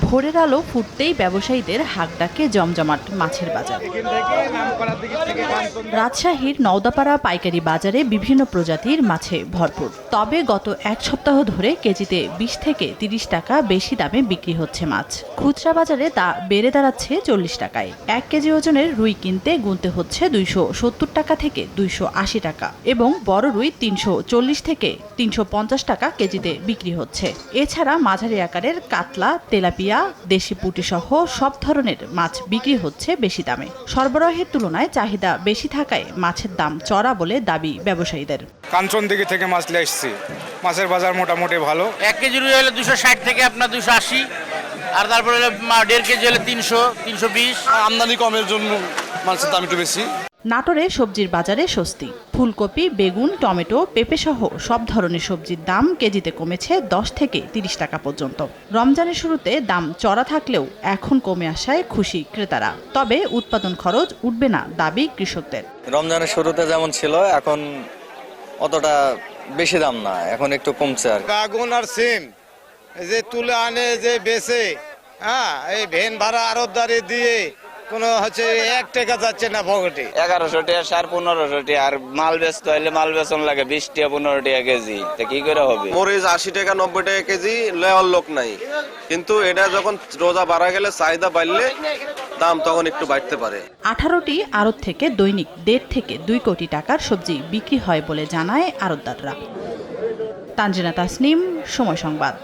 ভোরের আলো ফুটতেই ব্যবসায়ীদের হাঁকডাকে জমজমাট মাছের বাজার। রাজশাহীর নওদাপাড়া পাইকারি বাজারে বিভিন্ন প্রজাতির মাছে ভরপুর। তবে গত এক সপ্তাহ ধরে কেজিতে ২০ থেকে ৩০ টাকা বেশি দামে বিক্রি হচ্ছে মাছ। খুচরা বাজারে তা বেড়ে দাঁড়াচ্ছে ৪০ টাকায়। ১ কেজি ওজনের রুই কিনতে গুনতে হচ্ছে ২৭০ টাকা থেকে ২৮০ টাকা এবং বড় রুই ৩৪০ থেকে ৩৫০ টাকা কেজিতে বিক্রি হচ্ছে। এছাড়া মাঝারি আকারের কাতলা, তেলাপিয়া, দেশি পুঁটি সহ সব ধরনের মাছ বিক্রি হচ্ছে বেশি দামে। সরবরাহের তুলনায় চাহিদা বেশি থাকায় মাছের দাম চড়া বলে দাবি ব্যবসায়ীদের। কাঞ্চনদিঘি থেকে মাছ নিয়ে এসেছি, মাছের বাজার মোটামুটি ভালো। ১ কেজি রুই হলে ২৬০ থেকে আপনার ২৮০, আর তারপরে হলে ১.৫ কেজি হলে ৩০০, ৩২০। আমদানি কমের জন্য মাছের দাম একটু বেশি। নাটোরে সবজির বাজারে স্বস্তি। ফুলকপি, বেগুন, টমেটো, পেঁপে সহ সব ধরনের সবজির দাম কেজিতে কমেছে ১০ থেকে ৩০ টাকা পর্যন্ত। রমজানের শুরুতে দাম চড়া থাকলেও এখন কমে আসায় খুশি ক্রেতারা। তবে উৎপাদন খরচ উঠবে না দাবি কৃষকদের। রমজানের শুরুতে যেমন ছিল এখন অতটা বেশি দাম না, এখন একটু কমছে আর। বেগুন আর সিম যে তুলে আনে যে বেচে, এই ভ্যান ভাড়া আরতদারি দিয়ে কোনো হচ্ছে ১ টাকা যাচ্ছে না পকেটে। ১১০০ টাকা সার ১৫০০ টাকা, আর মাল বেচতে হলে মাল বেচন লাগে ২০ টাকা ১৫ টাকা কেজি। তা কি করে হবে? মরিচ ৮০ টাকা ৯০ টাকা কেজি লেওয়ার লোক নাই, কিন্তু এটা যখন রোজা বাড়া গেলে চাহিদা বাড়লে দাম তখন একটু বাড়তে পারে। ১৮টি আড়ত থেকে দৈনিক ১.৫ থেকে ২ কোটি টাকার সবজি বিক্রি হয় বলে জানায় আড়তদাররা। তানজিনা তাসনিম, সময় সংবাদ।